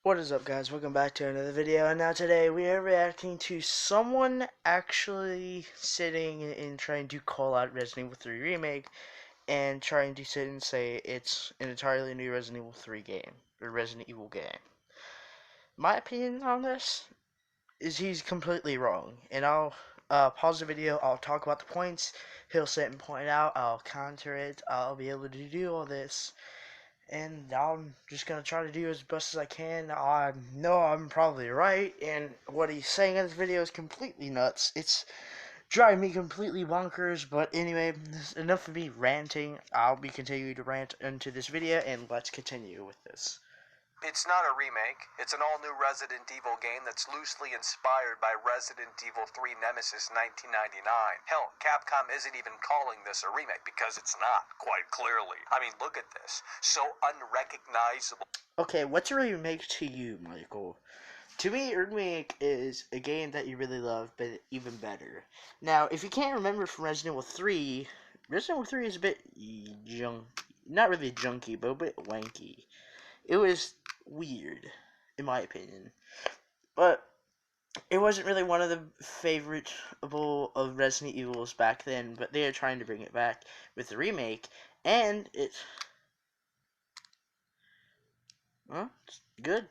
What is up, guys? Welcome back to another video, and now today we are reacting to someone actually sitting and trying to call out Resident Evil 3 Remake and trying to sit and say it's an entirely new Resident Evil 3 game, or Resident Evil game. My opinion on this is he's completely wrong, and I'll pause the video, I'll talk about the points, he'll sit and point out, I'll counter it, I'll be able to do all this. And I'm just going to try to do as best as I can. I know I'm probably right, and what he's saying in this video is completely nuts. It's driving me completely bonkers, but anyway, enough of me ranting. I'll be continuing to rant into this video, and let's continue with this. It's not a remake, it's an all-new Resident Evil game that's loosely inspired by Resident Evil 3 Nemesis 1999. Hell, Capcom isn't even calling this a remake because it's not, quite clearly. I mean, look at this. So unrecognizable. Okay, what's a remake to you, Michael? To me, a remake is a game that you really love, but even better. Now, if you can't remember from Resident Evil 3, Resident Evil 3 is a bit not really junky, but a bit wanky. It was weird, in my opinion, but it wasn't really one of the favorable of Resident Evils back then, but they are trying to bring it back with the remake, and it's good.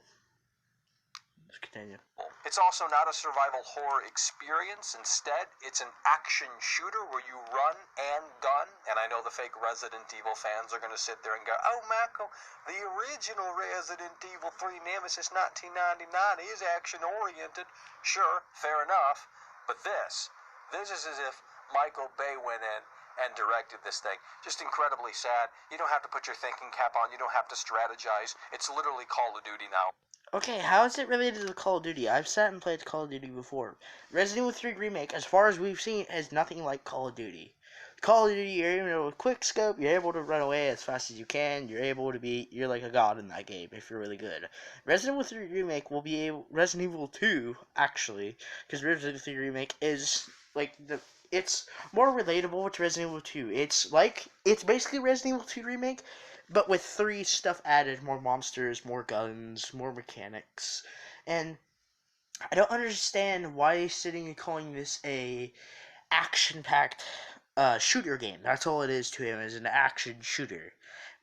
Let's continue. It's also not a survival horror experience. Instead, it's an action shooter where you run and gun. And I know the fake Resident Evil fans are going to sit there and go, "Oh, Michael, the original Resident Evil 3 Nemesis 1999 is action-oriented." Sure, fair enough. But this is as if Michael Bay went in and directed this thing. Just incredibly sad. You don't have to put your thinking cap on. You don't have to strategize. It's literally Call of Duty now. Okay, how is it related to Call of Duty? I've sat and played Call of Duty before. Resident Evil 3 Remake, as far as we've seen, is nothing like Call of Duty. Call of Duty, you're able to quick scope, you're able to run away as fast as you can, you're like a god in that game if you're really good. Resident Evil 3 Remake will be able, Resident Evil 2, actually, because Resident Evil 3 Remake is, like, it's more relatable to Resident Evil 2. It's basically Resident Evil 2 Remake, but with 3 stuff added, more monsters, more guns, more mechanics, and I don't understand why he's sitting and calling this a action-packed shooter game. That's all it is to him, is an action shooter,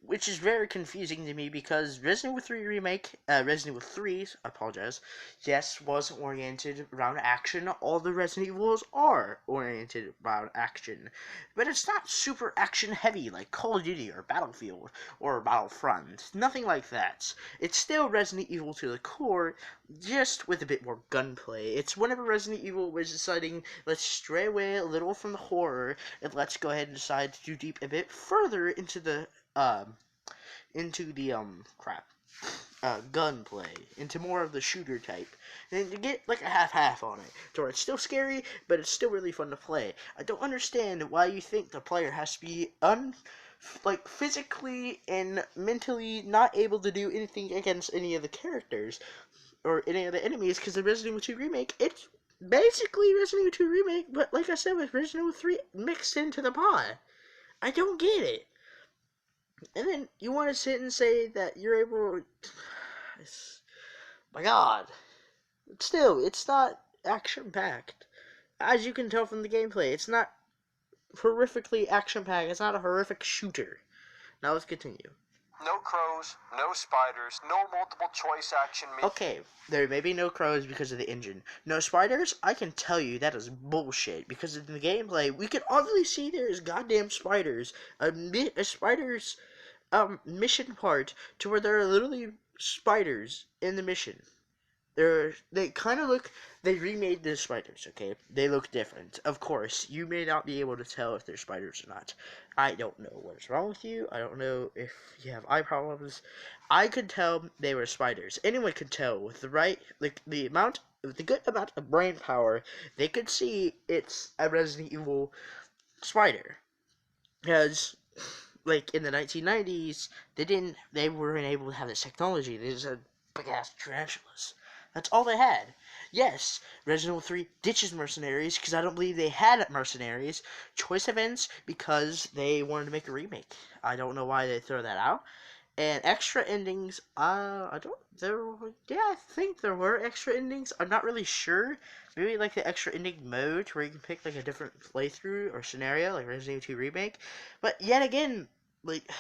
which is very confusing to me because Resident Evil 3 Remake, Resident Evil 3, I apologize, yes, was oriented around action. All the Resident Evils are oriented around action, but it's not super action heavy like Call of Duty or Battlefield or Battlefront. Nothing like that. It's still Resident Evil to the core, just with a bit more gunplay. It's whenever Resident Evil was deciding, let's stray away a little from the horror, and let's go ahead and decide to deep a bit further into the gunplay, into more of the shooter type, and to get like a half-half on it, to where it's still scary, but it's still really fun to play. I don't understand why you think the player has to be physically and mentally not able to do anything against any of the characters, or any of the enemies, because the Resident Evil 2 Remake, it's basically Resident Evil 2 Remake, but like I said, with Resident Evil 3 mixed into the pot. I don't get it. And then you want to sit and say that you're able to... My god. Still, it's not action-packed. As you can tell from the gameplay, it's not horrifically action-packed. It's not a horrific shooter. Now let's continue. No crows, no spiders, no multiple choice action. Okay, there may be no crows because of the engine. No spiders? I can tell you that is bullshit, because in the gameplay, we can obviously see there's goddamn spiders. A spider's mission part to where there are literally spiders in the mission. They kind of look, they remade the spiders, okay? They look different. Of course, you may not be able to tell if they're spiders or not. I don't know what is wrong with you. I don't know if you have eye problems. I could tell they were spiders. Anyone could tell with the good amount of brain power. They could see it's a Resident Evil spider. Because, like, in the 1990s, they weren't able to have this technology. They just had big-ass tarantulas. That's all they had. Yes, Resident Evil 3 ditches mercenaries, because I don't believe they had mercenaries. Choice events, because they wanted to make a remake. I don't know why they throw that out. And extra endings, I think there were extra endings. I'm not really sure. Maybe like the extra ending mode where you can pick like a different playthrough or scenario, like Resident Evil 2 Remake. But yet again, like,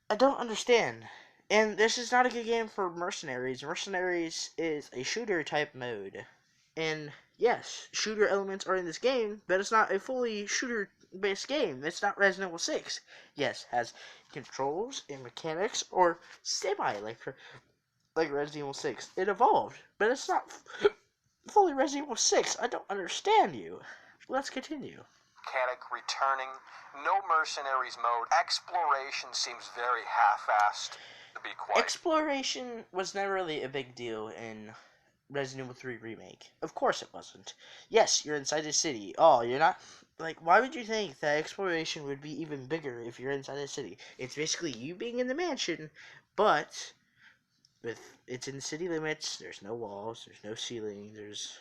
I don't understand. And this is not a good game for Mercenaries. Mercenaries is a shooter type mode. And yes, shooter elements are in this game, but it's not a fully shooter based game. It's not Resident Evil 6. Yes, has controls and mechanics or semi like Resident Evil 6. It evolved, but it's not fully Resident Evil 6. I don't understand you. Let's continue. Mechanic returning, no mercenaries mode. Exploration seems very half-assed, to be quite. Exploration was never really a big deal in Resident Evil 3 Remake. Of course it wasn't. Yes, you're inside a city. Oh, you're not... Like, why would you think that exploration would be even bigger if you're inside a city? It's basically you being in the mansion, but it's in the city limits. There's no walls. There's no ceiling.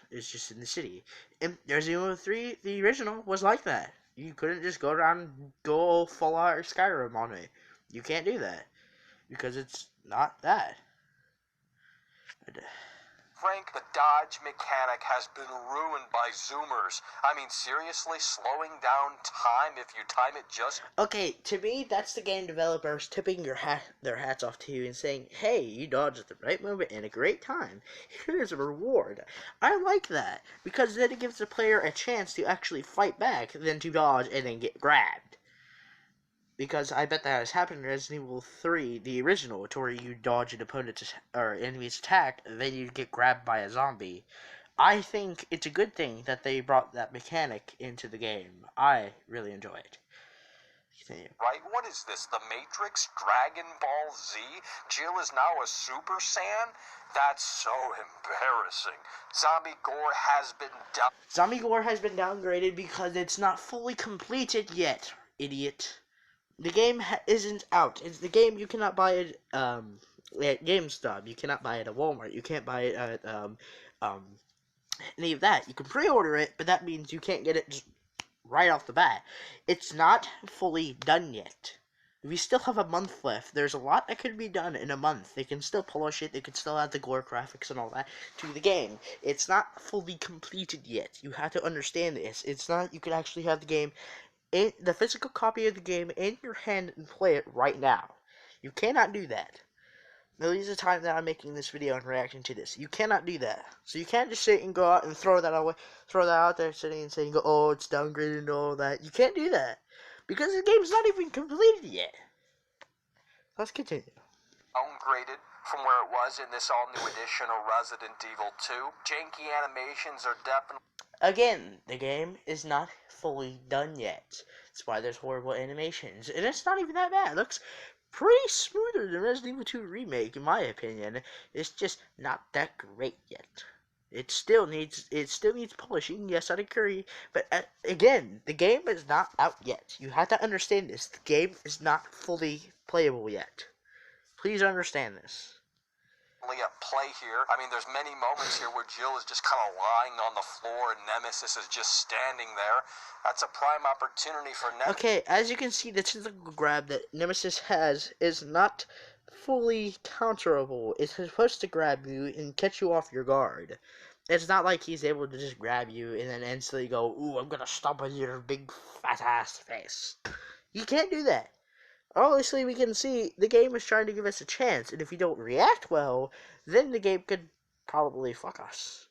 It's just in the city. And Resident Evil 3, the original, was like that. You couldn't just go around and go full out Skyrim on it. You can't do that because it's not that. Frank, the dodge mechanic has been ruined by zoomers. I mean, seriously, slowing down time if you time it just... Okay, to me, that's the game developers tipping their hats off to you and saying, hey, you dodged at the right moment in a great time. Here's a reward. I like that, because then it gives the player a chance to actually fight back than to dodge and then get grabbed. Because I bet that has happened in Resident Evil 3, the original, to where you dodge an opponent's or enemy's attack, and then you get grabbed by a zombie. I think it's a good thing that they brought that mechanic into the game. I really enjoy it. Continue. Right? What is this? The Matrix? Dragon Ball Z? Jill is now a Super Saiyan? That's so embarrassing. Zombie gore has been done. Zombie gore has been downgraded because it's not fully completed yet, idiot. The game isn't out. It's the game you cannot buy it at GameStop. You cannot buy it at Walmart. You can't buy it at any of that. You can pre-order it, but that means you can't get it just right off the bat. It's not fully done yet. We still have a month left. There's a lot that could be done in a month. They can still polish it. They can still add the gore graphics and all that to the game. It's not fully completed yet. You have to understand this. It's not you can actually have the game the physical copy of the game in your hand and play it right now. You cannot do that. Millions of times that I'm making this video and reacting to this. You cannot do that. So you can't just sit and go out and throw that out there sitting and saying, oh, it's downgraded and all that. You can't do that. Because the game's not even completed yet. Let's continue. Downgraded from where it was in this all-new edition of Resident Evil 2. Janky animations are definitely... Again, the game is not fully done yet. That's why there's horrible animations. And it's not even that bad. It looks pretty smoother than Resident Evil 2 Remake, in my opinion. It's just not that great yet. It still needs polishing, yes, I agree. But again, the game is not out yet. You have to understand this. The game is not fully playable yet. Please understand this. At play here. I mean, there's many moments here where Jill is just kind of lying on the floor and Nemesis is just standing there. That's a prime opportunity for Nemesis. Okay, as you can see, the tentacle grab that Nemesis has is not fully counterable. It's supposed to grab you and catch you off your guard. It's not like he's able to just grab you and then instantly go, ooh, I'm gonna stomp on your big fat ass face. You can't do that. Obviously, we can see the game is trying to give us a chance, and if we don't react well, then the game could probably fuck us.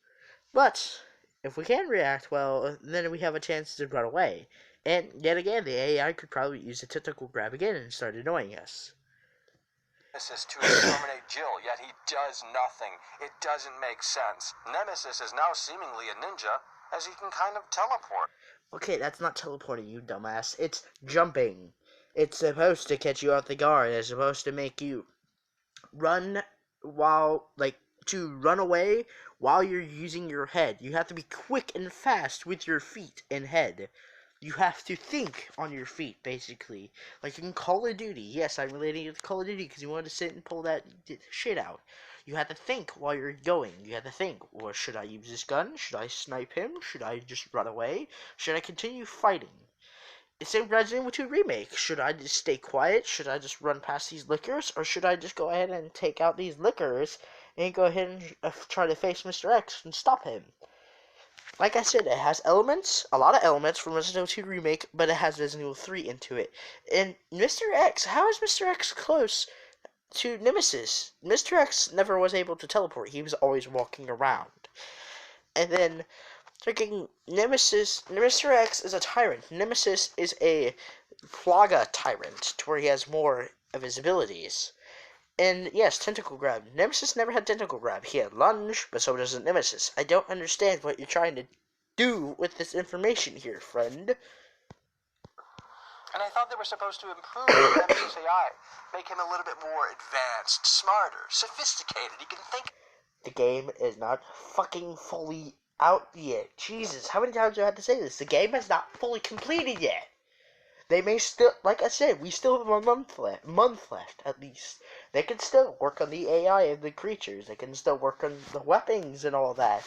But if we can react well, then we have a chance to run away. And yet again, the AI could probably use the tentacle grab again and start annoying us. Nemesis to exterminate Jill, yet he does nothing. It doesn't make sense. Nemesis is now seemingly a ninja, as he can kind of teleport. Okay, that's not teleporting, you dumbass. It's jumping. It's supposed to catch you off the guard. It's supposed to make you run to run away while you're using your head. You have to be quick and fast with your feet and head. You have to think on your feet, basically. Like in Call of Duty. Yes, I'm relating it to Call of Duty because you want to sit and pull that shit out. You have to think while you're going. You have to think, well, should I use this gun? Should I snipe him? Should I just run away? Should I continue fighting? It's in Resident Evil 2 Remake. Should I just stay quiet? Should I just run past these lickers? Or should I just go ahead and take out these lickers and go ahead and try to face Mr. X and stop him? Like I said, it has elements, a lot of elements from Resident Evil 2 Remake, but it has Resident Evil 3 into it. And Mr. X, how is Mr. X close to Nemesis? Mr. X never was able to teleport. He was always walking around. And then freaking Nemesis, Mr. X is a tyrant. Nemesis is a Plaga tyrant, to where he has more of his abilities. And yes, tentacle grab. Nemesis never had tentacle grab. He had lunge, but so doesn't Nemesis. I don't understand what you're trying to do with this information here, friend. And I thought they were supposed to improve Nemesis AI, make him a little bit more advanced, smarter, sophisticated. He can think. The game is not fucking fully out yet. Jesus, how many times do I have to say this? The game is not fully completed yet. They may still, like I said, we still have a month left at least. They can still work on the AI of the creatures. They can still work on the weapons and all that.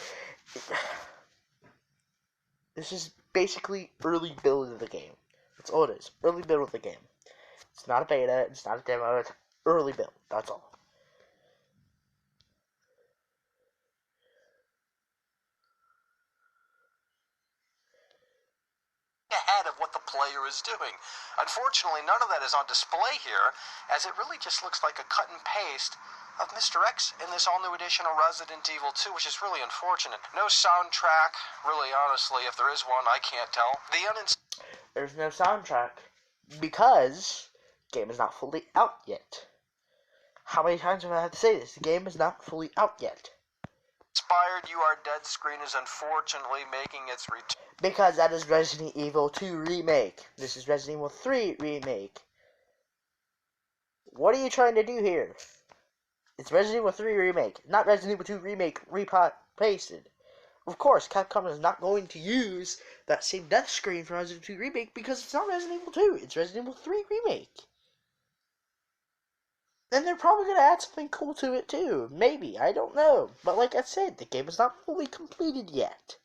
This is basically early build of the game. That's all it is. Early build of the game. It's not a beta. It's not a demo. It's early build. That's all. Ahead of what the player is doing. Unfortunately, none of that is on display here, as it really just looks like a cut and paste of Mr. X in this all-new edition of Resident Evil 2, which is really unfortunate. No soundtrack, really, honestly, if there is one, I can't tell. There's no soundtrack, because the game is not fully out yet. How many times have I had to say this? The game is not fully out yet. Inspired You Are Dead screen is unfortunately making its return. Because that is Resident Evil 2 Remake. This is Resident Evil 3 Remake. What are you trying to do here? It's Resident Evil 3 Remake, not Resident Evil 2 Remake pasted. Of course, Capcom is not going to use that same death screen from Resident Evil 2 Remake because it's not Resident Evil 2, it's Resident Evil 3 Remake. And they're probably going to add something cool to it too. Maybe, I don't know. But like I said, the game is not fully completed yet.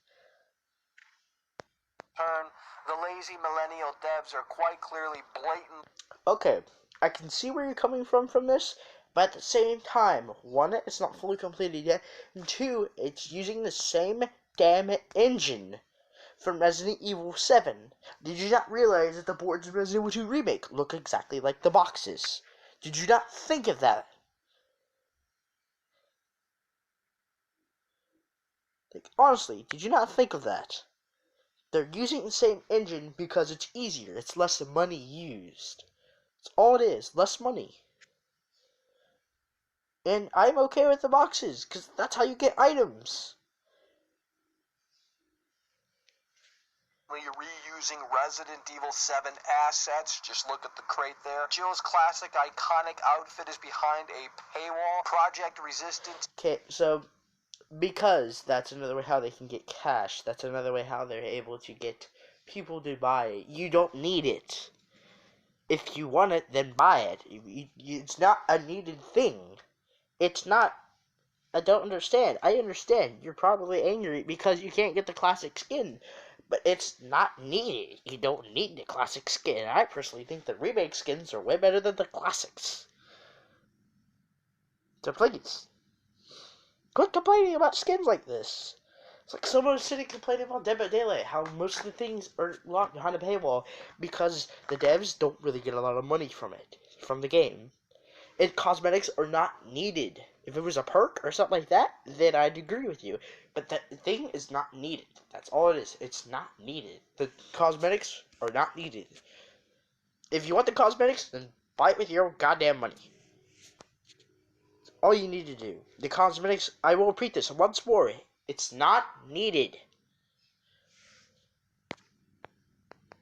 The lazy millennial devs are quite clearly blatant. Okay, I can see where you're coming from this, but at the same time, one, it's not fully completed yet, and two, it's using the same damn engine from Resident Evil 7. Did you not realize that the boards of Resident Evil 2 Remake look exactly like the boxes? Did you not think of that? Like, honestly, did you not think of that? They're using the same engine because it's easier. It's less money used. That's all it is. Less money. And I'm okay with the boxes, because that's how you get items. You're reusing Resident Evil 7 assets. Just look at the crate there. Jill's classic iconic outfit is behind a paywall. Project Resistance. Okay, so because that's another way how they can get cash. That's another way how they're able to get people to buy it. You don't need it. If you want it, then buy it. It's not a needed thing. It's not. I don't understand. I understand. You're probably angry because you can't get the classic skin. But it's not needed. You don't need the classic skin. I personally think the remake skins are way better than the classics. So please, quit complaining about skins like this. It's like someone sitting complaining about Dead by Daylight, how most of the things are locked behind a paywall because the devs don't really get a lot of money from it, from the game. And cosmetics are not needed. If it was a perk or something like that, then I'd agree with you. But that thing is not needed. That's all it is. It's not needed. The cosmetics are not needed. If you want the cosmetics, then buy it with your own goddamn money. That's all you need to do. The cosmetics, I will repeat this once more, it's not needed.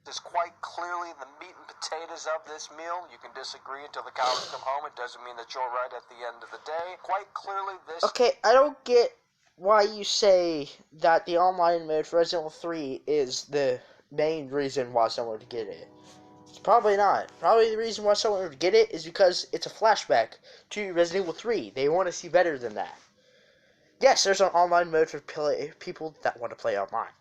Is quite clearly the meat and potatoes of this meal. You can disagree until the cows come home. It doesn't mean that you're right at the end of the day. Quite clearly this... Okay, I don't get why you say that the online mode for Resident Evil 3 is the main reason why someone would get it. It's probably not. Probably the reason why someone would get it is because it's a flashback to Resident Evil 3. They want to see better than that. Yes, there's an online mode for people that want to play online.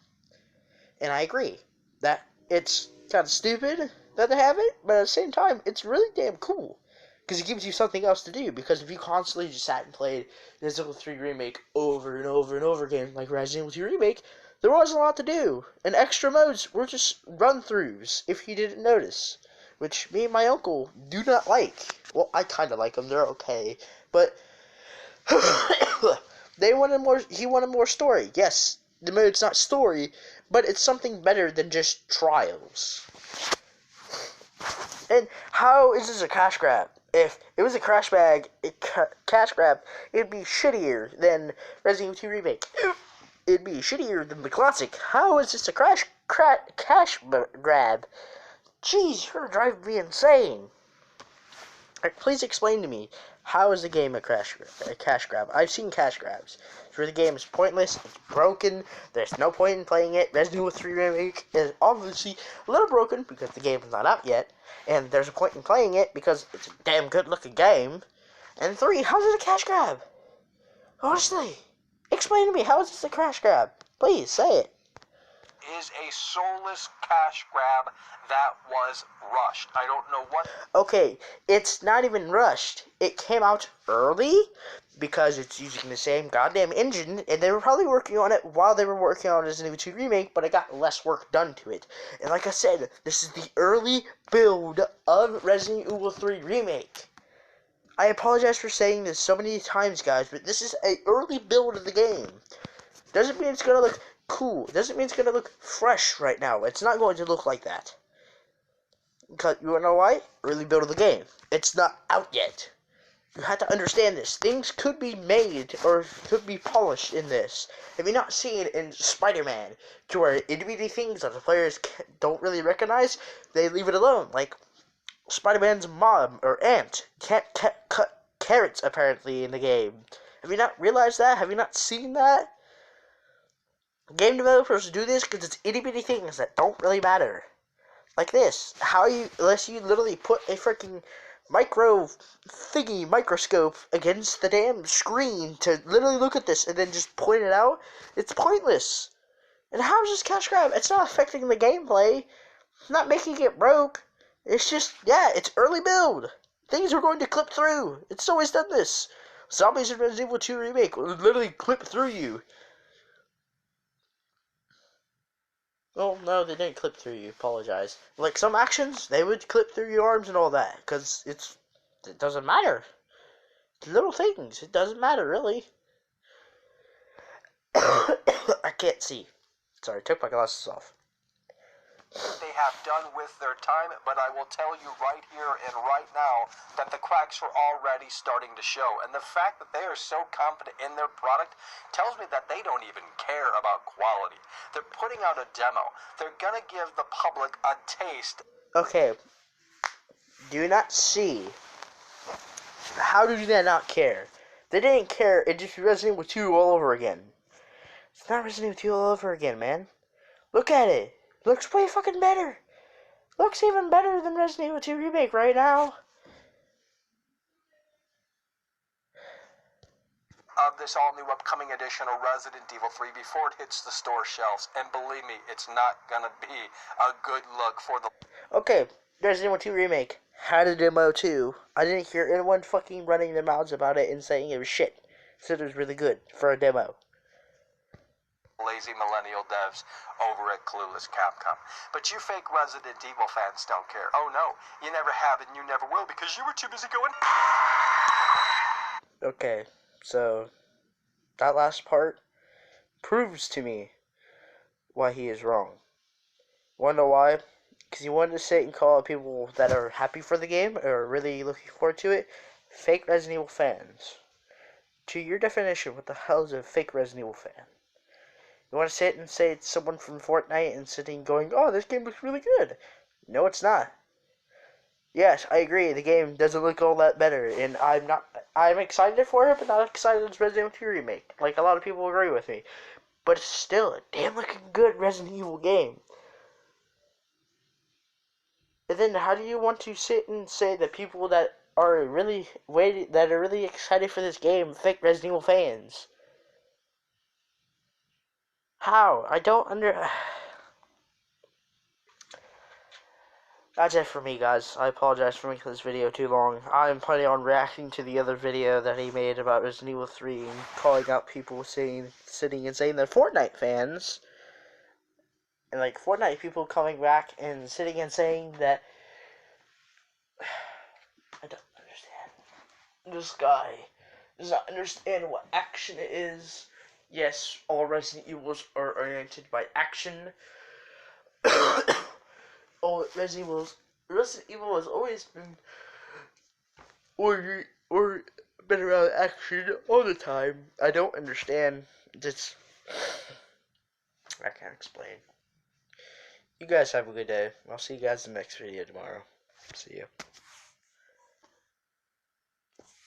And I agree that it's kind of stupid that they have it, but at the same time, it's really damn cool. Because it gives you something else to do. Because if you constantly just sat and played Resident Evil 3 Remake over and over and over again, like Resident Evil 2 Remake, there wasn't a lot to do. And extra modes were just run-throughs, if you didn't notice. Which me and my uncle do not like. Well, I kind of like them, they're okay. But he wanted more story. Yes, the mode's not story, but it's something better than just trials. And how is this a cash grab? If it was a cash grab, it'd be shittier than Resident Evil 2 Remake. It'd be shittier than the classic. How is this a cash grab? Jeez, you're driving me insane. Please explain to me, how is the game a cash grab? I've seen cash grabs where the game is pointless, it's broken, there's no point in playing it. Resident Evil 3 Remake is obviously a little broken because the game is not out yet, and there's a point in playing it because it's a damn good looking game. And 3, how is it a cash grab? Honestly, explain to me, how is this a cash grab? Please, say it. Is a soulless cash grab that was rushed. I don't know what... Okay, it's not even rushed. It came out early because it's using the same goddamn engine, and they were probably working on it while they were working on Resident Evil 2 Remake, but it got less work done to it. And like I said, this is the early build of Resident Evil 3 Remake. I apologize for saying this so many times, guys, but this is an early build of the game. Doesn't mean it's gonna look cool. Doesn't mean it's gonna look fresh right now. It's not going to look like that. Because you wanna know why? Early build of the game. It's not out yet. You have to understand this. Things could be made or could be polished in this. Have you not seen in Spider-Man to where itty-bitty things that the players don't really recognize, they leave it alone? Like Spider-Man's mom or aunt can't cut carrots apparently in the game. Have you not realized that? Have you not seen that? Game developers do this because it's itty-bitty things that don't really matter. Like this. Unless you literally put a freaking microscope against the damn screen to literally look at this and then just point it out, it's pointless. And how is this cash grab? It's not affecting the gameplay. It's not making it broke. It's just, yeah, it's early build. Things are going to clip through. It's always done this. Zombies in Resident Evil 2 Remake will literally clip through you. Well, no, they didn't clip through you. Apologize. Like, some actions, they would clip through your arms and all that. Because it doesn't matter. It's little things. It doesn't matter, really. I can't see. Sorry, took my glasses off. They have done with their time, but I will tell you right here and right now that the cracks are already starting to show. And the fact that they are so confident in their product tells me that they don't even care about quality. They're putting out a demo. They're going to give the public a taste. Okay. Do you not see? How do they not care? They didn't care. It just Resident Evil 2 all over again. It's not Resident Evil 2 all over again, man. Look at it. Looks way fucking better. Looks even better than Resident Evil 2 Remake right now. Of this all-new upcoming edition of Resident Evil 3 before it hits the store shelves. And believe me, it's not gonna be a good look for the... Okay, Resident Evil 2 Remake had a demo too. I didn't hear anyone fucking running their mouths about it and saying it was shit. Said it was really good for a demo. Lazy millennial devs over at Clueless Capcom. But you fake Resident Evil fans don't care. Oh no, you never have and you never will because you were too busy going... Okay, so that last part proves to me why he is wrong. Wanna know why? Because you wanted to sit and call people that are happy for the game or really looking forward to it fake Resident Evil fans. To your definition, what the hell is a fake Resident Evil fan? You want to sit and say it's someone from Fortnite and sitting going, oh, this game looks really good. No, it's not. Yes, I agree, the game doesn't look all that better, and I'm excited for it, but not excited as Resident Evil 2 Remake. Like, a lot of people agree with me. But it's still a damn looking good Resident Evil game. And then how do you want to sit and say that people that are really excited for this game fake Resident Evil fans? How? I don't That's it for me, guys. I apologize for making this video too long. I'm planning on reacting to the other video that he made about Resident Evil 3 and calling out people sitting and saying they're Fortnite fans. And like Fortnite people coming back and sitting and saying that I don't understand. This guy does not understand what action is. Yes, all Resident Evils are oriented by action. Oh, Resident Evil has always been or been around action all the time. I don't understand. Just I can't explain. You guys have a good day. I'll see you guys in the next video tomorrow. See ya.